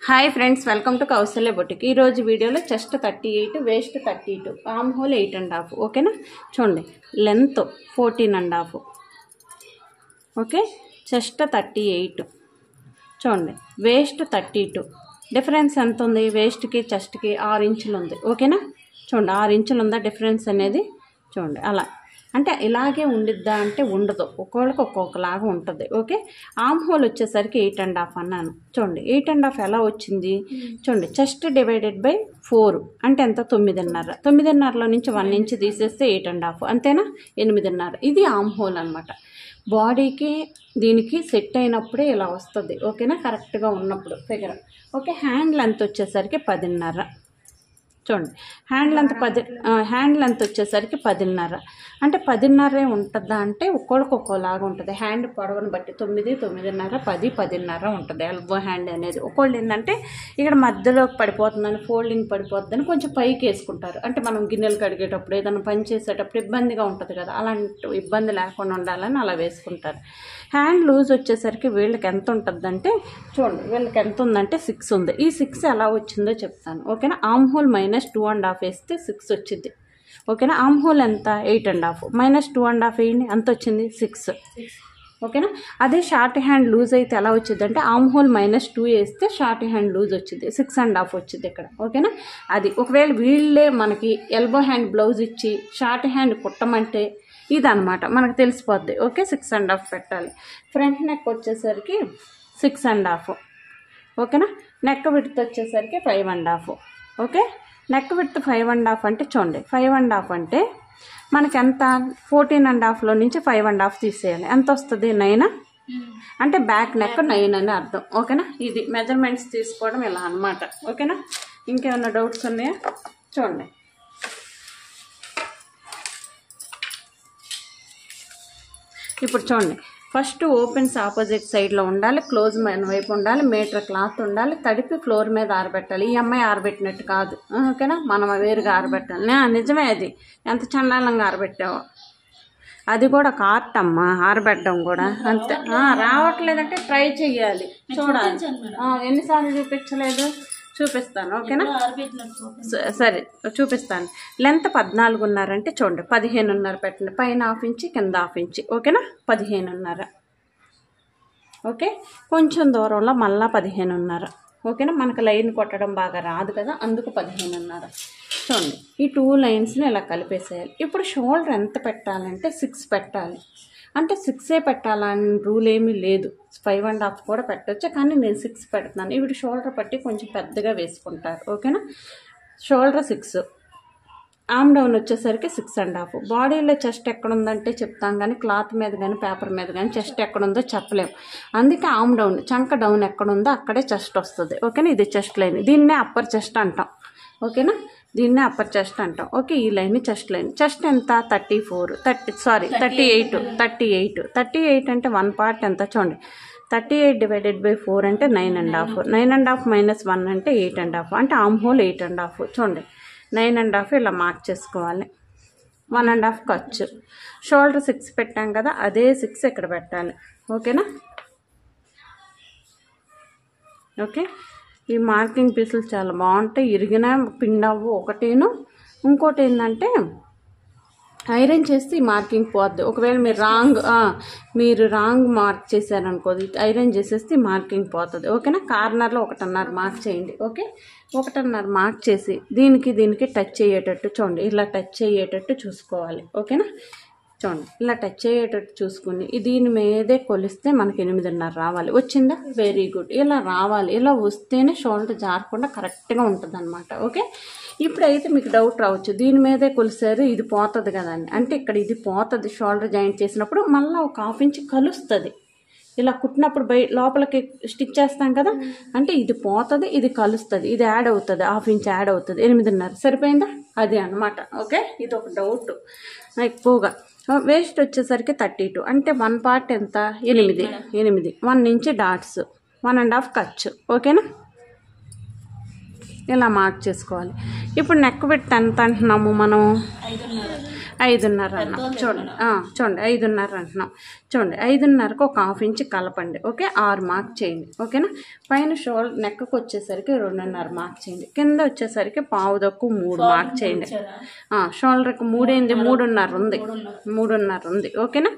Hi friends, welcome to Kausalya boutique. ఈరోజు వీడియోలో chest 38, waste 32, arm whole 8.5. ఓకేనా, చూడండి. లెంత్ 14.5. ఓకే, చెస్ట్ 38 చూడండి, వేస్ట్ 32. డిఫరెన్స్ ఎంత ఉంది? వేస్ట్కి చెస్ట్కి 6 ఇంచులు ఉంది. ఓకేనా, చూడండి 6 ఇంచులు ఉందా డిఫరెన్స్ అనేది? చూడండి. అలా అంటే ఇలాగే ఉండిద్దా అంటే ఉండదు, ఒక్కొక్కరికి ఒక్కొక్కలాగా ఉంటుంది. ఓకే, ఆర్మ్ హోల్ వచ్చేసరికి 8.5 అన్నాను. చూడండి 8.5 ఎలా వచ్చింది? చూడండి, చెస్ట్ డివైడెడ్ బై 4 అంటే ఎంత? 9.5. 9.5లో నుంచి 1 ఇంచ్ తీసేస్తే 8.5, అంతేనా? 8.5. ఇది ఆర్మ్ హోల్ అనమాట. బాడీకి దీనికి సెట్ అయినప్పుడే ఇలా వస్తుంది. ఓకేనా, కరెక్ట్గా ఉన్నప్పుడు ఫిగర్. ఓకే, హ్యాండ్ లెంత్ వచ్చేసరికి 10.5. చూడండి, హ్యాండ్ లెంత్ వచ్చేసరికి 10.5. అంటే 10.5 ఉంటుందా అంటే ఒక్కొక్కరికి ఒక్కోలాగా ఉంటుంది. హ్యాండ్ పొడవును బట్టి 9, 9.5, 10, 10.5 ఉంటుంది ఎల్బో హ్యాండ్ అనేది. ఒక్కోళ్ళు ఏంటంటే ఇక్కడ మధ్యలోకి పడిపోతుందని, ఫోల్డింగ్ పడిపోతుందని కొంచెం పైకి వేసుకుంటారు. అంటే మనం గిన్నెలు కడిగేటప్పుడు, ఏదైనా పని చేసేటప్పుడు ఇబ్బందిగా ఉంటుంది కదా, అలాంటి ఇబ్బంది లేకుండా ఉండాలని అలా వేసుకుంటారు. హ్యాండ్ లూజ్ వచ్చేసరికి వీళ్ళకి ఎంత ఉంటుందంటే, చూడండి వీళ్ళకి ఎంత ఉందంటే 6 ఉంది. ఈ 6 ఎలా వచ్చిందో చెప్తాను. ఓకేనా, ఆర్మ్ హోల్ -2.5 వేస్తే 6 వచ్చింది. ఓకేనా, ఆర్మ్ హోల్ ఎంత? 8.5 -2.5 వేయండి, ఎంత వచ్చింది? 6. ఓకేనా, అదే షార్ట్ హ్యాండ్ లూజ్ అయితే ఎలా వచ్చింది అంటే, ఆర్మ్ హోల్ -2 వేస్తే షార్ట్ హ్యాండ్ లూజ్ వచ్చింది, 6.5 వచ్చింది ఇక్కడ. ఓకేనా, అది ఒకవేళ వీళ్ళే మనకి ఎల్బో హ్యాండ్ బ్లౌజ్ ఇచ్చి షార్ట్ హ్యాండ్ కుట్టమంటే ఇదనమాట మనకు తెలిసిపోద్ది. ఓకే, 6.5 పెట్టాలి. ఫ్రంట్ నెక్ వచ్చేసరికి 6.5. ఓకేనా, నెక్ విడ్త్ వచ్చేసరికి 5.5. ఓకే, నెక్ విడ్త్ 5.5 అంటే చూడండి, 5.5 అంటే మనకి ఎంత? 14.5లో నుంచి 5.5 తీసేయాలి. ఎంత వస్తుంది? 9. అంటే బ్యాక్ నెక్ 9 అని అర్థం. ఓకేనా, ఇది మెజర్మెంట్స్ తీసుకోవడం ఇలా అనమాట. ఓకేనా, ఇంకేమైనా డౌట్స్ ఉన్నాయా? చూడండి, ఇప్పుడు చూడండి. ఫస్ట్ ఓపెన్స్ ఆపోజిట్ సైడ్లో ఉండాలి, క్లోజ్ వైపు ఉండాలి, మీటర్ క్లాత్ ఉండాలి, తడిపి ఫ్లోర్ మీద ఆరబెట్టాలి. ఈ అమ్మాయి ఆరబెట్టినట్టు కాదు. ఓకేనా, మనం వేరుగా ఆరబెట్టాలి. నిజమే, అది ఎంత చండాలంగా ఆరబెట్టావో. అది కూడా కార్ట్ అమ్మా, ఆరబెట్టడం కూడా అంతే. రావట్లేదంటే ట్రై చెయ్యాలి, చూడాలి. ఎన్నిసార్లు చూపించలేదు? చూపిస్తాను. ఓకేనా, సరే చూపిస్తాను. లెంత్ 14.5 అంటే చూడండి, 15.5 పెట్టండి. పైన 1/2 ఇంచ్, కింద 1/2 ఇంచ్. ఓకేనా, 15.5. ఓకే, కొంచెం దూరంలో మళ్ళా 15.5. ఓకేనా, మనకు లైన్ కొట్టడం బాగా రాదు కదా, అందుకు 15.5. చూడండి, ఈ 2 లైన్స్ని ఇలా కలిపేసేయాలి. ఇప్పుడు షోల్డర్ ఎంత పెట్టాలంటే 6 పెట్టాలి. అంటే 6 పెట్టాలని రూల్ ఏమీ లేదు, 5.5 కూడా పెట్టచ్చు, కానీ నేను 6 పెడుతున్నాను. ఇప్పుడు షోల్డర్ పట్టి కొంచెం పెద్దగా వేసుకుంటారు. ఓకేనా, షోల్డర్ 6, ఆర్మ్ డౌన్ వచ్చేసరికి 6.5. బాడీలో చెస్ట్ ఎక్కడుందంటే చెప్తాం, కానీ క్లాత్ మీద కానీ పేపర్ మీద కానీ చెస్ట్ ఎక్కడుందో చెప్పలేము. అందుకే ఆర్మ్ డౌన్, చంక డౌన్ ఎక్కడుందో అక్కడే చెస్ట్ వస్తుంది. ఓకేనా, ఇది చెస్ట్ లైన్, దీన్నే అప్పర్ చెస్ట్ అంటాం. ఓకేనా, దీన్నే అప్పర్ చెస్ట్ అంటాం. ఓకే, ఈ లైన్ చెస్ట్ లైన్. చెస్ట్ ఎంత? 38 అంటే 1 పార్ట్ ఎంత? చూడండి, 38 డివైడెడ్ బై 4 అంటే 9.5. 9.5 - 1 అంటే 8.5. అంటే ఆర్మ్ హోల్ 8.5. చూడండి, 9.5 ఇలా మార్క్ చేసుకోవాలి. 1.5 ఖర్చు. షోల్డర్ 6 పెట్టాం కదా, అదే 6 ఇక్కడ పెట్టాలి. ఓకేనా, ఓకే. ఈ మార్కింగ్ పీసులు చాలా బాగుంటాయి, ఇరిగిన పిండవు ఒకటేను. ఇంకోటి ఏంటంటే ఐరన్ చేస్తే ఈ మార్కింగ్ పోద్ది. ఒకవేళ మీరు రాంగ్ మార్క్ చేశారనుకోది, ఐరన్ చేసేస్తే ఈ మార్కింగ్ పోతుంది. ఓకేనా, కార్నర్లో 1.5 మార్క్ చేయండి. ఓకే, 1.5 మార్క్ చేసి దీనికి టచ్ అయ్యేటట్టు చూడండి, ఇలా టచ్ అయ్యేటట్టు చూసుకోవాలి. ఓకేనా, చూడండి ఇలా టచ్ అయ్యేటట్టు చూసుకుని దీని మీదే కొలిస్తే మనకి 8.5 రావాలి. వచ్చిందా? Very good. ఇలా రావాలి, ఇలా వస్తేనే షోల్డర్ జారకుండా కరెక్ట్గా ఉంటుంది అనమాట. ఓకే, ఇప్పుడైతే మీకు డౌట్ రావచ్చు, దీని మీదే కొలిసారు ఇది పోతుంది కదా అని. అంటే ఇక్కడ ఇది పోతుంది, షోల్డర్ జాయింట్ చేసినప్పుడు మళ్ళీ ఒక 1/2 ఇంచ్ కలుస్తుంది. ఇలా కుట్టినప్పుడు లోపలికి స్టిచ్ చేస్తాం కదా, అంటే ఇది పోతుంది, ఇది కలుస్తుంది, ఇది యాడ్ అవుతుంది, 1/2 ఇంచ్ యాడ్ అవుతుంది. 8.5 సరిపోయిందా? అది అనమాట. ఓకే, ఇది ఒక డౌట్ ఎక్కువగా. వేస్ట్ వచ్చేసరికి 32 అంటే 1 పార్ట్ ఎంత? 8. 1 ఇంచ్ డాట్స్, 1.5 ఖర్చు. ఓకేనా, ఇలా మార్క్ చేసుకోవాలి. ఇప్పుడు నెక్ విడ్త్ ఎంత అంటున్నాము మనం? 5:30 అన్నాం చూడండి. చూడండి 5:30 అంటున్నాం చూడండి. 5:30కు ఒక 1/2 ఇంచ్ కలపండి. ఓకే, 6 మార్క్ చేయండి. ఓకేనా. పైన షోల్డర్ నెక్కు వచ్చేసరికి 2.5 మార్క్ చేయండి. కింద వచ్చేసరికి 3 మార్క్ చేయండి. షోల్డర్కి 3 ఏంది, 3.5 ఉంది. ఓకేనా.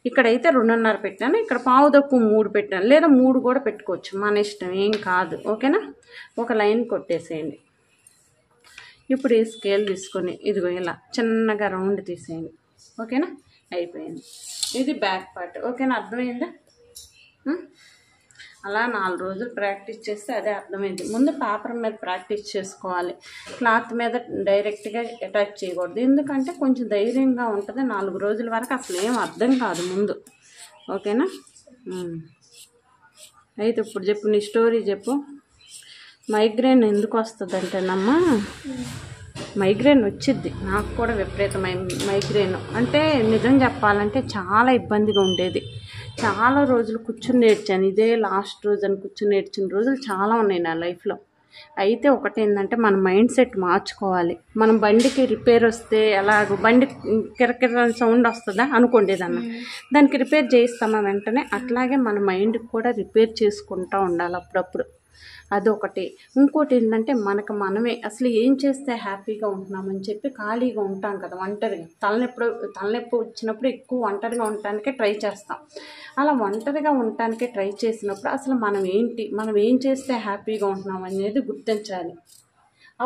ఇక్కడైతే 2.5 పెట్టాను, ఇక్కడ 3 పెట్టాను, లేదా 3 కూడా పెట్టుకోవచ్చు, మన ఇష్టం, ఏం కాదు. ఓకేనా. ఒక లైన్ కొట్టేసేయండి. ఇప్పుడు ఈ స్కేల్ తీసుకొని ఇదిగో ఇలా చిన్నగా రౌండ్ తీసేయండి. ఓకేనా, అయిపోయింది. ఇది బ్యాక్ పార్ట్. ఓకేనా, అర్థమైందా? అలా 4 రోజులు ప్రాక్టీస్ చేస్తే అదే అర్థమైంది. ముందు పేపర్ మీద ప్రాక్టీస్ చేసుకోవాలి, క్లాత్ మీద డైరెక్ట్గా అటాచ్ చేయకూడదు. ఎందుకంటే కొంచెం ధైర్యంగా ఉంటుంది. 4 రోజుల వరకు అసలు ఏం అర్థం కాదు ముందు. ఓకేనా. అయితే ఇప్పుడు చెప్పు, నీ స్టోరీ చెప్పు. మైగ్రేన్ ఎందుకు వస్తుంది అంటేనమ్మా, మైగ్రేన్ వచ్చిద్ది. నాకు కూడా విపరీతమైన మైగ్రేన్. అంటే నిజం చెప్పాలంటే చాలా ఇబ్బందిగా ఉండేది. చాలా రోజులు కూర్చుని నేర్చాను. ఇదే లాస్ట్ రోజు అని కూర్చుని నేర్చిన రోజులు చాలా ఉన్నాయి నా లైఫ్లో. అయితే ఒకటి ఏంటంటే మన మైండ్ సెట్ మార్చుకోవాలి. మనం బండికి రిపేర్ వస్తే ఎలాగో బండి కిరకిర సౌండ్ వస్తుందా అనుకోండి, దానికి రిపేర్ చేయిస్తామా వెంటనే, అట్లాగే మన మైండ్కి కూడా రిపేర్ చేసుకుంటూ ఉండాలి అప్పుడప్పుడు. అదొకటి. ఇంకోటి ఏంటంటే మనకు మనమే అసలు ఏం చేస్తే హ్యాపీగా ఉంటున్నామని చెప్పి ఖాళీగా ఉంటాం కదా, ఒంటరిగా. తలనొప్పి వచ్చినప్పుడు ఎక్కువ ఒంటరిగా ఉండటానికే ట్రై చేస్తాం. అలా ఒంటరిగా ఉండటానికే ట్రై చేసినప్పుడు అసలు మనం ఏం చేస్తే హ్యాపీగా ఉంటున్నాం అనేది గుర్తించాలి.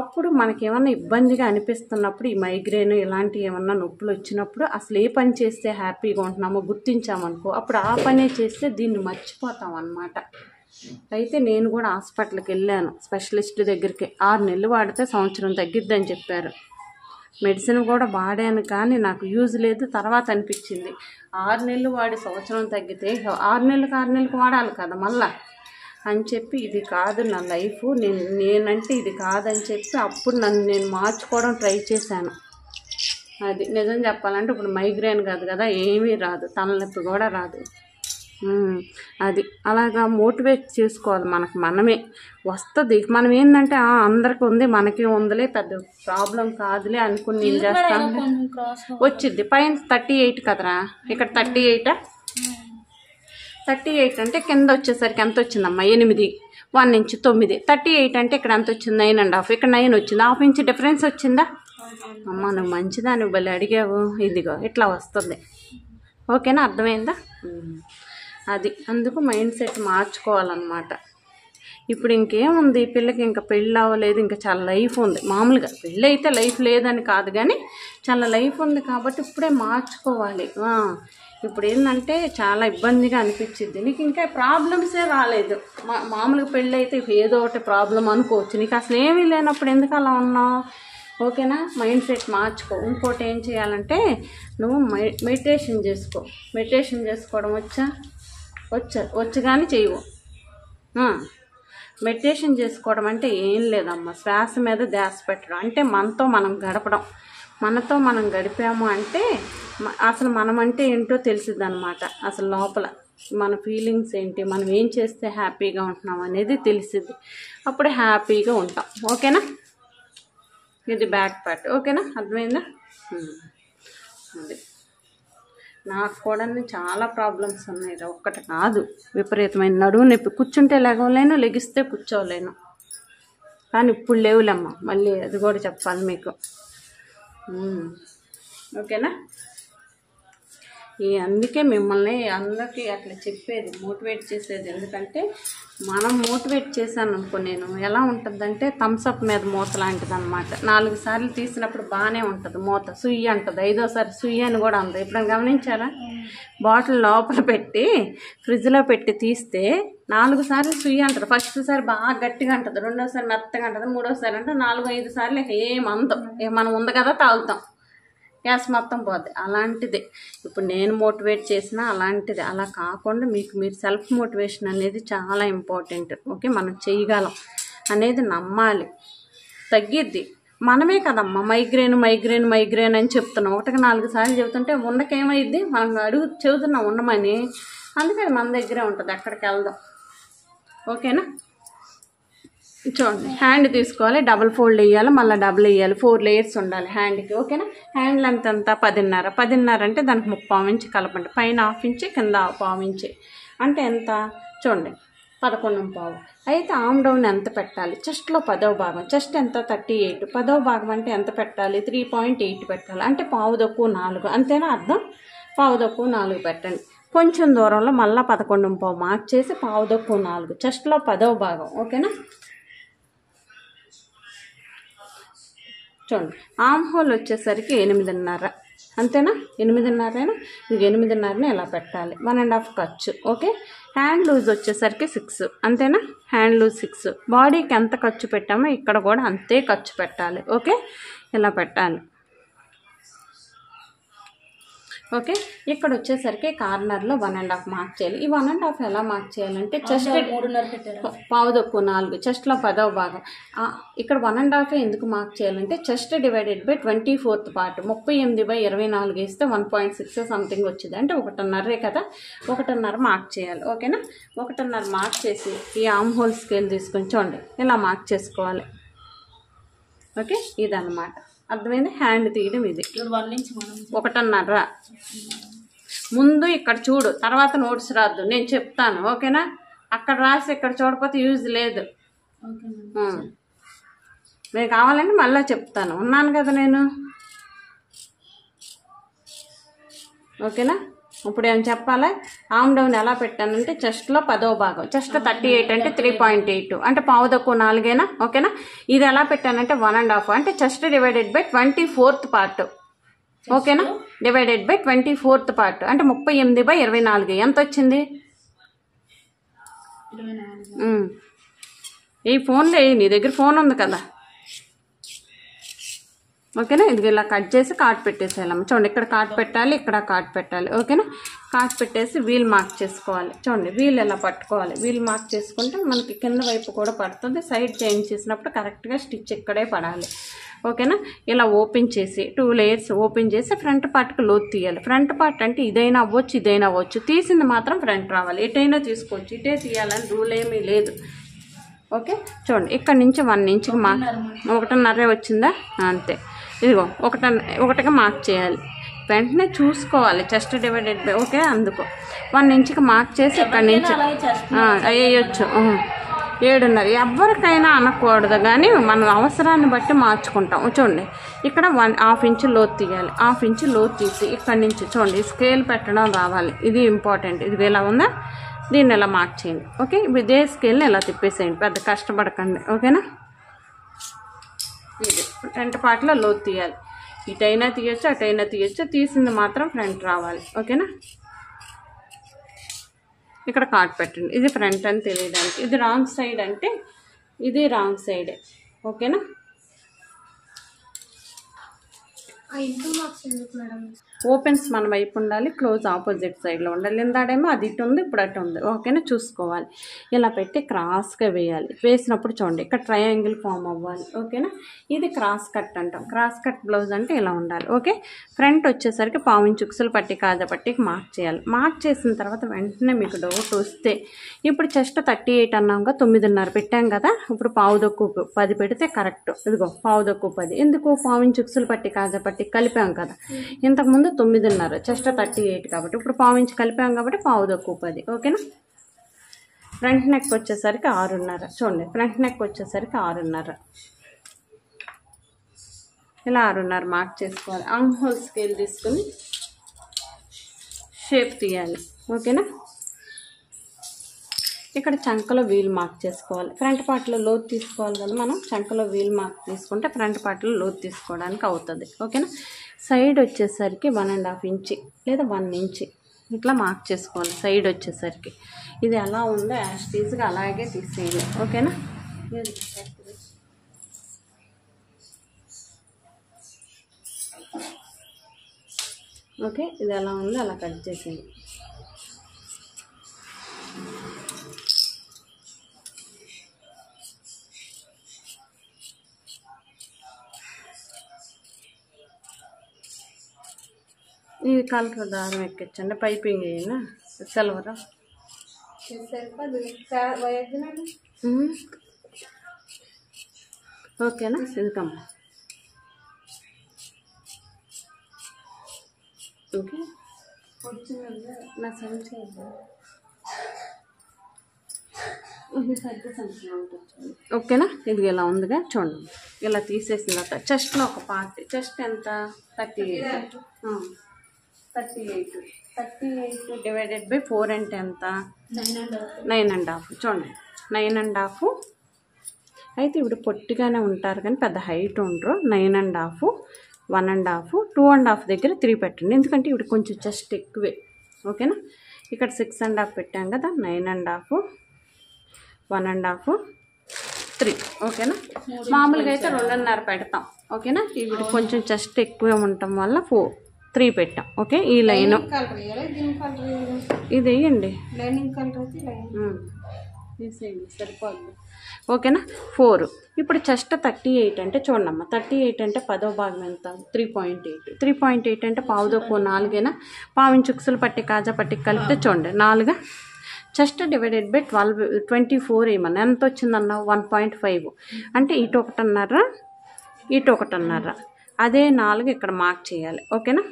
అప్పుడు మనకేమన్నా ఇబ్బందిగా అనిపిస్తున్నప్పుడు, ఈ మైగ్రేన్ ఇలాంటి ఏమన్నా నొప్పులు వచ్చినప్పుడు అసలు ఏ పని చేస్తే హ్యాపీగా ఉంటున్నామో గుర్తించామనుకో, అప్పుడు ఆ పనే చేస్తే దీన్ని మర్చిపోతాం అన్నమాట. అయితే నేను కూడా హాస్పిటల్కి వెళ్ళాను, స్పెషలిస్ట్ దగ్గరికి. 6 నెలలు వాడితే సంవత్సరం తగ్గిద్దని చెప్పారు. మెడిసిన్ కూడా వాడాను, కానీ నాకు యూజ్ లేదు. తర్వాత అనిపించింది 6 నెలలు వాడి సంవత్సరం తగ్గితే 6 నెలలకు వాడాలి కదా మళ్ళా అని చెప్పి, ఇది కాదు నా లైఫ్, నేనంటే ఇది కాదని చెప్పి అప్పుడు నేను మార్చుకోవడం ట్రై చేశాను. అది నిజం చెప్పాలంటే ఇప్పుడు మైగ్రేన్ కాదు కదా, ఏమీ రాదు, తలనొప్పి కూడా రాదు. అది అలాగా మోటివేట్ చేసుకోవాలి. మనమే వస్తుంది. మనం ఏంటంటే అందరికీ ఉంది, మనకి ఉందిలే, పెద్ద ప్రాబ్లం కాదులే అనుకుని నేను చేస్తాను. వచ్చింది పైన 38 కదరా, ఇక్కడ 38 అంటే కింద వచ్చేసరికి ఎంత వచ్చిందమ్మా, 8, 1 ఇంచ్ 9. 38 అంటే ఇక్కడ ఎంత వచ్చింది, 9.5. ఇక్కడ 9 వచ్చింది, 1/2 ఇంచ్ డిఫరెన్స్ వచ్చిందా అమ్మ. నువ్వు మంచిదాన్ని భలే అడిగావు. ఇదిగో ఇట్లా వస్తుంది. ఓకేనా, అర్థమైందా? అది అందుకు మైండ్ సెట్ మార్చుకోవాలన్నమాట. ఇప్పుడు ఇంకేముంది, పిల్లకి ఇంకా పెళ్ళి అవ్వలేదు, ఇంకా చాలా లైఫ్ ఉంది. మామూలుగా పెళ్ళి అయితే లైఫ్ లేదని కాదు, కానీ చాలా లైఫ్ ఉంది కాబట్టి ఇప్పుడే మార్చుకోవాలి. ఇప్పుడు ఏంటంటే చాలా ఇబ్బందిగా అనిపించింది. నీకు ఇంకా ప్రాబ్లమ్సే రాలేదు. మామూలుగా పెళ్ళి అయితే ఏదో ఒకటి ప్రాబ్లం అనుకోవచ్చు, నీకు అసలు ఏమీ లేనప్పుడు ఎందుకు అలా ఉన్నావు? ఓకేనా, మైండ్ సెట్ మార్చుకో. ఇంకోటి ఏం చేయాలంటే నువ్వు మెడిటేషన్ చేసుకో. మెడిటేషన్ చేసుకోవడం వచ్చు కానీ చేయవు. మెడిటేషన్ చేసుకోవడం అంటే ఏం లేదమ్మా, శ్వాస మీద ధ్యాస పెట్టడం. అంటే మనతో మనం గడిపాము అంటే అసలు మనం అంటే ఏంటో తెలిసిద్ది అనమాట. అసలు లోపల మన ఫీలింగ్స్ ఏంటి, మనం ఏం చేస్తే హ్యాపీగా ఉంటున్నాం అనేది తెలిసిద్ది. అప్పుడు హ్యాపీగా ఉంటాం. ఓకేనా, ఇది బ్యాక్ పార్ట్. ఓకేనా, అర్థమైందా? అది నాకు కూడా చాలా ప్రాబ్లమ్స్ ఉన్నాయి, ఒక్కటి కాదు. విపరీతమైన నడుము నొప్పి, కూర్చుంటే లేగలేను, లెగిస్తే కూర్చోలేను. కానీ ఇప్పుడు లేవులేమ్మా, మళ్ళీ అది కూడా చెప్పాలి మీకు. ఓకేనా, అందుకే మిమ్మల్ని అందరికీ అట్లా చెప్పేది, మోటివేట్ చేసేది. ఎందుకంటే మనం మోటివేట్ చేశాను అనుకో, నేను ఎలా ఉంటుందంటే థమ్స్అప్ మీద మూత లాంటిది అనమాట. 4 సార్లు తీసినప్పుడు బాగానే ఉంటుంది మూత, సుయ్యి అంటుంది. 5వ సారి సుయ్యి అని కూడా ఉంది. ఎప్పుడైనా గమనించారా? బాటిల్ లోపల పెట్టి ఫ్రిడ్జ్లో పెట్టి తీస్తే 4 సార్లు సుయ్యి అంటుంది. ఫస్ట్ సారి బాగా గట్టిగా అంటుంది, 2వ సారి మెత్తగా అంటుంది, 3వ సారి అంటే 4, 5 సార్లు ఏమందో, మనం ఉంది కదా తాగుతాం, గ్యాస్ మొత్తం పోద్ది. అలాంటిది ఇప్పుడు నేను మోటివేట్ చేసినా అలాంటిది. అలా కాకుండా మీరు సెల్ఫ్ మోటివేషన్ అనేది చాలా ఇంపార్టెంట్. ఓకే, మనం చేయగలం అనేది నమ్మాలి, తగ్గిద్ది. మనమే కదమ్మా మైగ్రేన్ అని చెప్తున్నాం. 1కి 4 సార్లు చెబుతుంటే ఉండకేమైద్ది, మనం చెబుతున్నాం ఉండమని. అందుకని మన దగ్గరే ఉంటుంది, ఎక్కడికి వెళ్దాం. ఓకేనా. చూడండి హ్యాండ్ తీసుకోవాలి, డబుల్ ఫోల్డ్ వేయాలి, మళ్ళీ డబుల్ వేయాలి, 4 లేయర్స్ ఉండాలి హ్యాండ్కి. ఓకేనా. హ్యాండ్ లెంత్ అంతా 10.5 అంటే దానికి 3/4 ఇంచ్ కలపండి. పైన 1/2 ఇంచ్, కింద 1/4 ఇంచ్ అంటే ఎంత చూడండి 11.5. అయితే ఆమ్ డౌన్ ఎంత పెట్టాలి? చెస్ట్లో 10వ భాగం. చెస్ట్ ఎంత 38, 10వ భాగం అంటే ఎంత పెట్టాలి? 3.8 పెట్టాలి. అంటే 4 అంతేనా అర్థం? 4 పెట్టండి. కొంచెం దూరంలో మళ్ళీ 11.5 మార్క్ చేసి 4 చెస్ట్లో 10వ భాగం. ఓకేనా. చూడండి ఆమ్ హోల్ వచ్చేసరికి 8.5 అంతేనా? 8.5 ఇది 8.5 ఎలా పెట్టాలి? 1.5 ఖర్చు. ఓకే. హ్యాండ్ లూజ్ వచ్చేసరికి 6 అంతేనా? Hand loose 6. బాడీకి ఎంత ఖర్చు పెట్టామో ఇక్కడ కూడా అంతే ఖర్చు పెట్టాలి. ఓకే. ఇలా పెట్టాలి. ఓకే. ఇక్కడ వచ్చేసరికి కార్నర్లో 1.5 మార్క్ చేయాలి. ఈ 1.5 ఎలా మార్క్ చేయాలంటే చెస్ట్ 4 చెస్ట్లో 10వ భాగం. ఇక్కడ 1.5 ఎందుకు మార్క్ చేయాలంటే chest divided by 24th part 38/24 వేస్తే 1.6 సంథింగ్ వచ్చింది. అంటే 1.5 కదా, 1.5 మార్క్ చేయాలి. ఓకేనా. 1.5 మార్క్ చేసి ఈ ఆమ్ హోల్ స్కేల్ తీసుకొని చూడండి ఇలా మార్క్ చేసుకోవాలి. ఓకే. ఇదన్నమాట. అర్థమైంది? హ్యాండ్ తీయడం ఇది 1.5. ముందు ఇక్కడ చూడు, తర్వాత నోట్స్ రాద్దు, నేను చెప్తాను. ఓకేనా. అక్కడ రాసి ఇక్కడ చూడకపోతే యూజ్ లేదు. మీకు కావాలంటే మళ్ళీ చెప్తాను, ఉన్నాను కదా నేను. ఓకేనా. ఇప్పుడు ఏం చెప్పాలి? ఆమ్ డౌన్ ఎలా పెట్టానంటే చెస్ట్లో 10వ భాగం. చెస్ట్ 38 అంటే 3.8 అంటే 4 ఓకేనా. ఇది ఎలా పెట్టానంటే 1.5 అంటే chest divided by 24th part. ఓకేనా. డివైడెడ్ బై 24th పార్ట్ అంటే 38/24 ఎంత వచ్చింది? ఈ ఫోన్లో నీ దగ్గర ఫోన్ ఉంది కదా. ఓకేనా. ఇది ఇలా కట్ చేసి కార్డ్ పెట్టేసేయాలమ్మ. చూడండి ఇక్కడ కార్డ్ పెట్టాలి, ఇక్కడ కార్డ్ పెట్టాలి. ఓకేనా. కార్డ్ పెట్టేసి వీల్ మార్క్ చేసుకోవాలి. చూడండి వీల్ ఎలా పట్టుకోవాలి. వీల్ మార్క్ చేసుకుంటే మనకి కింద వైపు కూడా పడుతుంది. సైడ్ చేంజ్ చేసినప్పుడు కరెక్ట్గా స్టిచ్ ఇక్కడే పడాలి. ఓకేనా. ఇలా ఓపెన్ చేసి 2 లేయర్స్ ఓపెన్ చేసి ఫ్రంట్ పార్ట్కి లోతు తీయాలి. ఫ్రంట్ పార్ట్ అంటే ఇదైనా అవ్వచ్చు, ఇదైనా అవ్వచ్చు. తీసింది మాత్రం ఫ్రంట్ రావాలి. ఎటైనా తీసుకోవచ్చు, ఇటే తీయాలని రూల్ ఏమీ లేదు. ఓకే. చూడండి ఇక్కడ నుంచి 1 ఇంచ్కి మార్క్ 1.5 వచ్చిందా? అంతే. ఇదిగో 1గా మార్క్ చేయాలి. వెంటనే చూసుకోవాలి చెస్ట్ డివైడెడ్ బై. ఓకే. అందుకో 1 ఇంచ్కి మార్క్ చేసి ఇక్కడ నుంచి వేయచ్చు. 7.5 ఎవరికైనా అనకూడదు, కానీ మన అవసరాన్ని బట్టి మార్చుకుంటాం. చూడండి ఇక్కడ 1/2 ఇంచ్ లోతు తీయాలి. 1/2 ఇంచ్ లోతు తీసి ఇక్కడ నుంచి చూడండి స్కేల్ పెట్టడం రావాలి. ఇది ఇంపార్టెంట్. ఇది ఎలా ఉందా? దీన్ని ఎలా మార్క్ చేయండి. ఓకే. ఇదే స్కేల్ని ఎలా తిప్పేసేయండి, పెద్ద కష్టపడకండి. ఓకేనా. ఇది ఫ్రంట్ పార్ట్లో లోతు తీయాలి. ఇటైనా తీయచ్చు, అటైనా తీయచ్చు. తీసింది మాత్రం ఫ్రంట్ రావాలి. ఓకేనా. ఇక్కడ కార్డ్ పెట్టండి. ఇది ఫ్రంట్ అని తెలియడానికి. ఇది రాంగ్ సైడ్ అంటే ఇది రాంగ్ సైడే. ఓకేనా. ఓపెన్స్ మన వైపు ఉండాలి, క్లోజ్ ఆపోజిట్ సైడ్లో ఉండాలి. ఇందాడేమో అది ఇటు ఉంది, ఇప్పుడు అటు ఉంది. ఓకేనా. చూసుకోవాలి. ఇలా పెట్టి క్రాస్గా వేయాలి. వేసినప్పుడు చూడండి ఇక్కడ ట్రయాంగిల్ ఫామ్ అవ్వాలి. ఓకేనా. ఇది క్రాస్ కట్ అంటాం. క్రాస్ కట్ బ్లౌజ్ అంటే ఇలా ఉండాలి. ఓకే. ఫ్రంట్ వచ్చేసరికి 1/4 ఇంచ్ ఉక్సులు పట్టి కాజా పట్టికి మార్క్ చేయాలి. మార్క్ చేసిన తర్వాత వెంటనే మీకు డౌట్ వస్తే ఇప్పుడు చెస్ట్ 38 అన్నాంగా 9.5 పెట్టాం కదా. ఇప్పుడు 10 పెడితే కరెక్ట్. ఇదిగో 10 ఎందుకు? 1/4 ఇంచ్ ఉక్సులు పట్టి కాజా పట్టి కలిపాం కదా. ఇంతకుముందు 9.5 చెస్ట్ 38 కాబట్టి ఇప్పుడు 1/4 ఇంచ్ కలిపాం కాబట్టి 10. ఓకేనా. ఫ్రంట్ నెక్ వచ్చేసరికి 6.5. చూడండి ఫ్రంట్ నెక్ వచ్చేసరికి 6.5. ఇలా 6.5 మార్క్ చేసుకోవాలి. ఆర్మ్ హోల్ స్కేల్ తీసుకుని షేప్ తీయాలి. ఓకేనా. ఇక్కడ చంకలో వీల్ మార్క్ చేసుకోవాలి. ఫ్రంట్ పార్ట్లో లోతు తీసుకోవాలి కదా మనం. చంకలో వీల్ మార్క్ తీసుకుంటే ఫ్రంట్ పార్ట్లో లోతు తీసుకోవడానికి అవుతుంది. ఓకేనా. సైడ్ వచ్చేసరికి 1.5 ఇంచ్ లేదా 1 ఇంచ్ ఇట్లా మార్క్ చేసుకోవాలి. సైడ్ వచ్చేసరికి ఇది ఎలా ఉందో యాస్టీజ్గా అలాగే తీసేయాలి. ఓకేనా. ఓకే. ఇది ఎలా ఉందో అలా కట్ చేసేయండి. ఇది కలర్ దారం ఎక్కించండి. పైపింగ్ అయినా సిల్వర్ ఓకేనా? ఇదికమ్మా. ఓకే, నా సంచి ఓకేనా? ఇది ఇలా ఉందిగా చూడండి. ఇలా తీసేసిన తర్వాత చెస్ట్లో ఒక పార్ట్, చెస్ట్ ఎంత 38, 38 డివైడెడ్ బై 4 అంటే ఎంత 9.5. చూడండి 9.5. అయితే ఇప్పుడు పొట్టిగానే ఉంటారు కానీ పెద్ద హైట్ ఉండరు. 9.5, 1.5, 2.5 దగ్గర 3 పెట్టండి, ఎందుకంటే ఇప్పుడు కొంచెం చెస్ట్ ఎక్కువే. ఓకేనా? ఇక్కడ 6.5 పెట్టాం కదా, 9.5, 1.5, 3. ఓకేనా? మామూలుగా అయితే 2.5 పెడతాం. ఓకేనా? ఇప్పుడు కొంచెం చెస్ట్ ఎక్కువే ఉండటం వల్ల 3 పెట్టాం. ఓకే, ఈ లైన్ ఇది వేయండి, తీసేయండి సరిపోద్ది. ఓకేనా? 4. ఇప్పుడు చెస్ట్ 38 అంటే చూడమ్మా, 38 అంటే 10వ భాగం ఎంత 3.8. 3.8 అంటే పావుదొక్కు 4, పావించి ఉక్సులు పట్టి కాజా పట్టి కలిపితే చూడండి 4. చెస్ట్ డివైడెడ్ బై 24 ఏమన్నా ఎంత వచ్చిందన్నా 1.5. అంటే ఇటు 1.5, ఇటు 1.5, అదే 4 ఇక్కడ మార్క్ చేయాలి. ఓకేనా?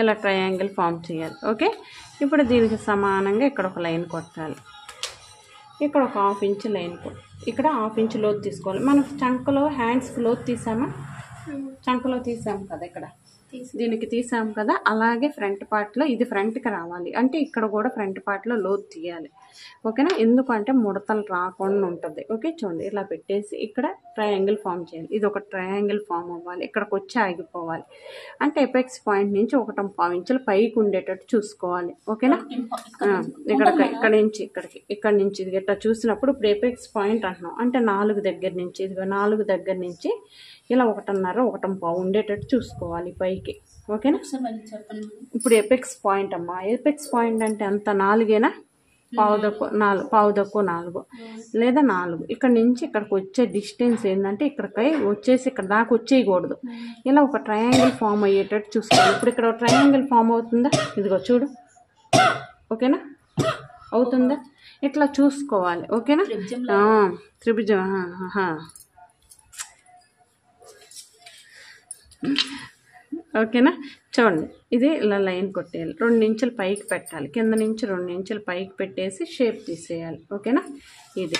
ఇలా ట్రయాంగిల్ ఫామ్ చేయాలి. ఓకే, ఇప్పుడు దీనికి సమానంగా ఇక్కడ ఒక లైన్ కొట్టాలి. ఇక్కడ ఒక 1/2 ఇంచ్ లైన్ ఇక్కడ 1/2 ఇంచ్ లోతు తీసుకోవాలి. మనం చంకలో హ్యాండ్స్కి లోతు తీసామా, చంకలో తీసాము కదా, ఇక్కడ దీనికి తీసాము కదా, అలాగే ఫ్రంట్ పార్ట్లో ఇది ఫ్రంట్కి రావాలి. అంటే ఇక్కడ కూడా ఫ్రంట్ పార్ట్లో లోతు తీయాలి. ఓకేనా? ఎందుకంటే ముడతలు రాకుండా ఉంటుంది. ఓకే, చూడండి ఇలా పెట్టేసి ఇక్కడ ట్రయాంగిల్ ఫామ్ చేయాలి. ఇది ఒక ట్రయాంగిల్ ఫామ్ అవ్వాలి, ఇక్కడికి వచ్చి ఆగిపోవాలి. అంటే ఎపెక్స్ పాయింట్ నుంచి 1.5 ఇంచులు పైకి ఉండేటట్టు చూసుకోవాలి. ఓకేనా? ఇక్కడ నుంచి ఇక్కడి నుంచి ఇది ఇట్లా చూసినప్పుడు ఇప్పుడు ఎపెక్స్ పాయింట్ అంటున్నాం. అంటే 4 దగ్గర నుంచి, ఇదిగో 4 దగ్గర నుంచి ఇలా 1.5, 1.5 ఉండేటట్టు చూసుకోవాలి పైకి. ఓకేనా? ఇప్పుడు ఎపెక్స్ పాయింట్ అమ్మా, ఎపెక్స్ పాయింట్ అంటే అంత 4 పావుదక్కు 4 లేదా 4. ఇక్కడ నుంచి ఇక్కడికి వచ్చే డిస్టెన్స్ ఏంటంటే ఇక్కడికి వచ్చేసి ఇక్కడ దాకా వచ్చేయకూడదు. ఇలా ఒక ట్రయాంగిల్ ఫామ్ అయ్యేటట్టు చూసుకోవాలి. ఇప్పుడు ఇక్కడ ట్రయాంగిల్ ఫామ్ అవుతుందా, ఇదిగో చూడు. ఓకేనా? అవుతుందా? ఇట్లా చూసుకోవాలి. ఓకేనా? త్రిభుజం. ఓకేనా? చూడండి ఇది ఇలా లైన్ కొట్టేయాలి. 2 ఇంచులు పైకి పెట్టాలి, కింద నుంచి 2 ఇంచులు పైకి పెట్టేసి షేప్ తీసేయాలి. ఓకేనా? ఇది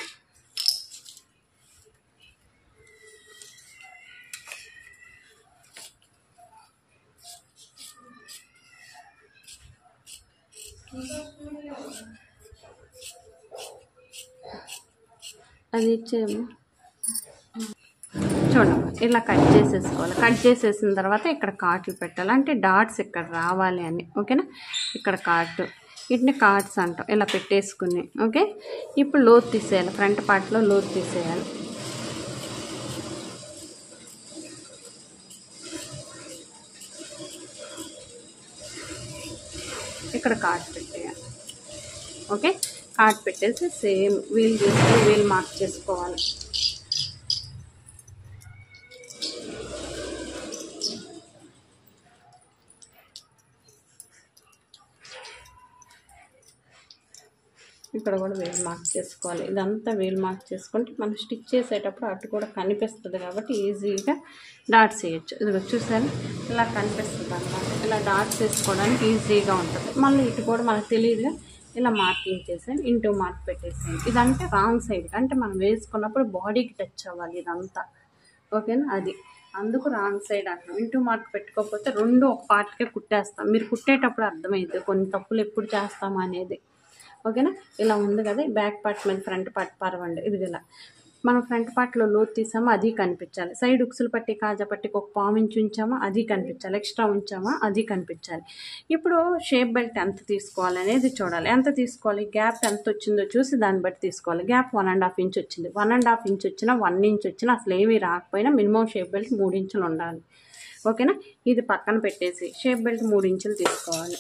అది ఇచ్చేయమ్మా. చూడమ్మా ఇలా కట్ చేసేసుకోవాలి. కట్ చేసేసిన తర్వాత ఇక్కడ కాట్లు పెట్టాలి, అంటే డాట్స్ ఇక్కడ రావాలి అని. ఓకేనా? ఇక్కడ కాట్, వీటిని కార్డ్స్ అంటాం. ఇలా పెట్టేసుకుని ఓకే, ఇప్పుడు లోతు తీసేయాలి. ఫ్రంట్ పార్ట్లో లోతు తీసేయాలి. ఇక్కడ కార్డ్ పెట్టేయాలి. ఓకే, కార్డ్ పెట్టేసి సేమ్ వీల్ తీసుకొని వీల్ మార్క్ చేసుకోవాలి. ఇక్కడ కూడా వీల్ మార్క్ చేసుకోవాలి. ఇదంతా వీల్ మార్క్ చేసుకుంటే మనం స్టిచ్ చేసేటప్పుడు అటు కూడా కనిపిస్తుంది కాబట్టి ఈజీగా డాట్స్ వేయచ్చు. ఇది చూసాను ఇలా కనిపిస్తుంది అన్నమాట. ఇలా డాట్స్ వేసుకోవడానికి ఈజీగా ఉంటుంది. మళ్ళీ ఇటు కూడా మనకు తెలియదుగా ఇలా మార్కింగ్ చేసాను, ఇంటూ మార్క్ పెట్టేసాను. ఇదంటే రాంగ్ సైడ్, అంటే మనం వేసుకున్నప్పుడు బాడీకి టచ్ అవ్వాలి ఇదంతా. ఓకేనా? అది అందుకు రాంగ్ సైడ్ అంటున్నాం. ఇంటూ మార్క్ పెట్టుకోకపోతే రెండు ఒక పార్ట్కే కుట్టేస్తాం. మీరు కుట్టేటప్పుడు అర్థమైంది కొన్ని తప్పులు ఎప్పుడు చేస్తాము అనేది. ఓకేనా? ఇలా ఉంది కదా, బ్యాక్ పార్ట్ మీద ఫ్రంట్ పార్ట్ పరవండి. ఇది ఇలా మనం ఫ్రంట్ పార్ట్లో లోతు తీసామా అది కనిపించాలి. సైడ్ ఉక్సులు పట్టి కాజా పట్టికి ఒక 1/4 ఇంచ్ ఉంచామా అది కనిపించాలి. ఎక్స్ట్రా ఉంచామా అది కనిపించాలి. ఇప్పుడు షేప్ బెల్ట్ ఎంత తీసుకోవాలి అనేది చూడాలి. ఎంత తీసుకోవాలి, గ్యాప్ ఎంత వచ్చిందో చూసి దాన్ని బట్టి తీసుకోవాలి. గ్యాప్ 1.5 ఇంచ్ వచ్చింది. 1.5 ఇంచ్ వచ్చినా 1 ఇంచ్ వచ్చినా అసలు ఏమీ రాకపోయినా మినిమం షేప్ బెల్ట్ 3 ఇంచులు ఉండాలి. ఓకేనా? ఇది పక్కన పెట్టేసి షేప్ బెల్ట్ 3 ఇంచులు తీసుకోవాలి.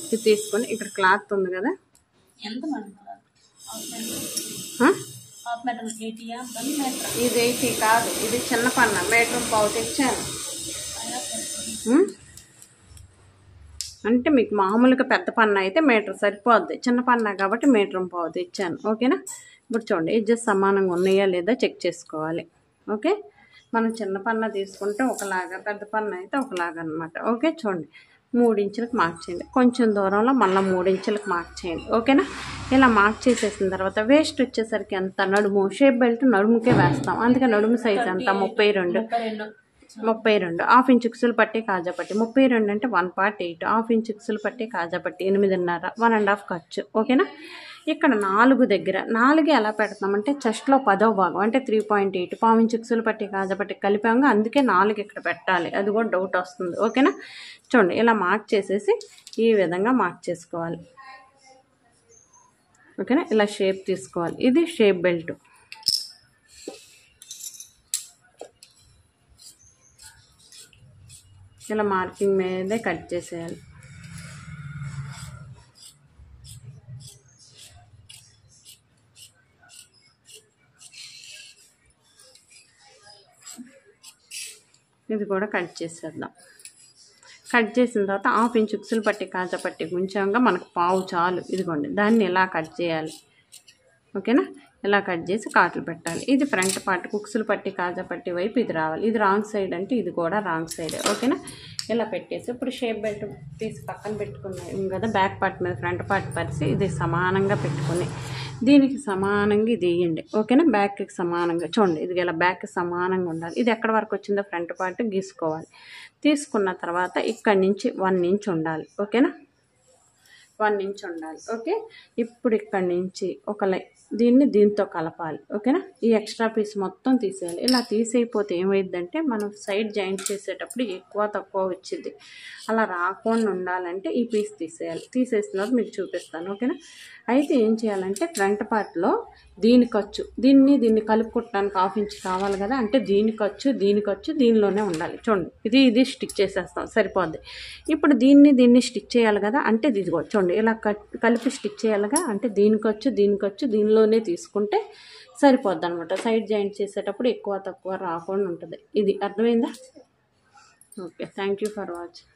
ఇది తీసుకొని ఇక్కడ క్లాత్ ఉంది కదా, ఎంత ఇది 80 కాదు, ఇది చిన్న పన్న 1.5 మీటర్ తెచ్చాను. అంటే మీకు మామూలుగా పెద్ద పన్న అయితే మీటర్ సరిపోద్ది, చిన్న పన్న కాబట్టి మీటర్ పోవద్దు ఇచ్చాను. ఓకేనా? ఇప్పుడు చూడండి ఎడ్జెస్ సమానంగా ఉన్నాయా లేదా చెక్ చేసుకోవాలి. ఓకే, మనం చిన్న పన్న తీసుకుంటే ఒకలాగా, పెద్ద పన్న అయితే ఒకలాగా అనమాట. ఓకే, చూడండి 3 ఇంచులకు మార్క్ చేయండి. కొంచెం దూరంలో మళ్ళీ 3 ఇంచులకు మార్క్ చేయండి. ఓకేనా? ఇలా మార్క్ చేసేసిన తర్వాత వేస్ట్ వచ్చేసరికి ఎంత, నడుము షేప్ బెల్ట్ నడుముకే వేస్తాం, అందుకే నడుము సైజ్ అంతా 32 హాఫ్ ఇంచ్ ఉక్సులు పట్టి కాజా పట్టి 32 అంటే 1/8, హాఫ్ ఇంచ్ ఉక్సులు పట్టి కాజా పట్టి 8.5, 1.5 ఖర్చు. ఓకేనా? ఇక్కడ 4 దగ్గర 4 ఎలా పెడతామంటే చెస్ట్లో 10వ భాగం అంటే 3.8 పావు ఇంచ్ ఉక్సులు పట్టి కాజా పట్టి కలిపాము, అందుకే 4 ఇక్కడ పెట్టాలి. అది కూడా డౌట్ వస్తుంది. ఓకేనా? చూడండి ఇలా మార్క్ చేసేసి ఈ విధంగా మార్క్ చేసుకోవాలి. ఓకేనా? ఇలా షేప్ తీసుకోవాలి. ఇది షేప్ బెల్ట్. ఇలా మార్కింగ్ మీదే కట్ చేసేయాలి. ఇది కూడా కట్ చేసేద్దాం. కట్ చేసిన తర్వాత హాఫ్ ఇంచ్ ఉక్సులు పట్టి కాజా పట్టి గుంచంగా మనకు పావు చాలు. ఇదిగోండి, దాన్ని ఇలా కట్ చేయాలి. ఓకేనా? ఇలా కట్ చేసి కాట్లు పెట్టాలి. ఇది ఫ్రంట్ పార్ట్, ఉక్సులు పట్టి కాజా పట్టి వైపు ఇది రావాలి. ఇది రాంగ్ సైడ్ అంటే ఇది కూడా రాంగ్ సైడే. ఓకేనా? ఇలా పెట్టేసి ఇప్పుడు షేప్ బెల్ట్ తీసి పక్కన పెట్టుకున్నాం కదా, బ్యాక్ పార్ట్ మీద ఫ్రంట్ పార్ట్ పరిచి ఇది సమానంగా పెట్టుకుని దీనికి సమానంగా ఇది వేయండి. ఓకేనా? బ్యాక్కి సమానంగా చూడండి, ఇది ఇలా బ్యాక్కి సమానంగా ఉండాలి. ఇది ఎక్కడ వరకు వచ్చిందో ఫ్రంట్ పార్ట్ గీసుకోవాలి. తీసుకున్న తర్వాత ఇక్కడి నుంచి 1 ఇంచ్ ఉండాలి. ఓకేనా? 1 ఇంచ్ ఉండాలి. ఓకే, ఇప్పుడు ఇక్కడి నుంచి ఒక దీన్ని దీంతో కలపాలి. ఓకేనా? ఈ ఎక్స్ట్రా పీస్ మొత్తం తీసేయాలి. ఇలా తీసేయకపోతే ఏమైందంటే మనం సైడ్ జాయింట్ చేసేటప్పుడు ఎక్కువ తక్కువ వచ్చింది. అలా రాకుండా ఉండాలంటే ఈ పీస్ తీసేయాలి. తీసేసినప్పుడు మీకు చూపిస్తాను. ఓకేనా? అయితే ఏం చేయాలంటే ఫ్రంట్ పార్ట్లో దీని ఖర్చు, దీన్ని కలుపుకోవటానికి హాఫ్ ఇంచ్ కావాలి కదా, అంటే దీని ఖర్చు దీనిలోనే ఉండాలి. చూడండి, ఇది స్టిక్ చేసేస్తాం, సరిపోద్ది. ఇప్పుడు దీన్ని స్టిక్ చేయాలి కదా, అంటే ఇదిగో చూడండి ఇలా కలిపి స్టిక్ చేయాలిగా, అంటే దీని ఖర్చు దీనిలోనే తీసుకుంటే సరిపోద్ది అనమాట. సైడ్ జాయింట్ చేసేటప్పుడు ఎక్కువ తక్కువ రాకుండా ఉంటుంది. ఇది అర్థమైందా? Okay, thank you for watching.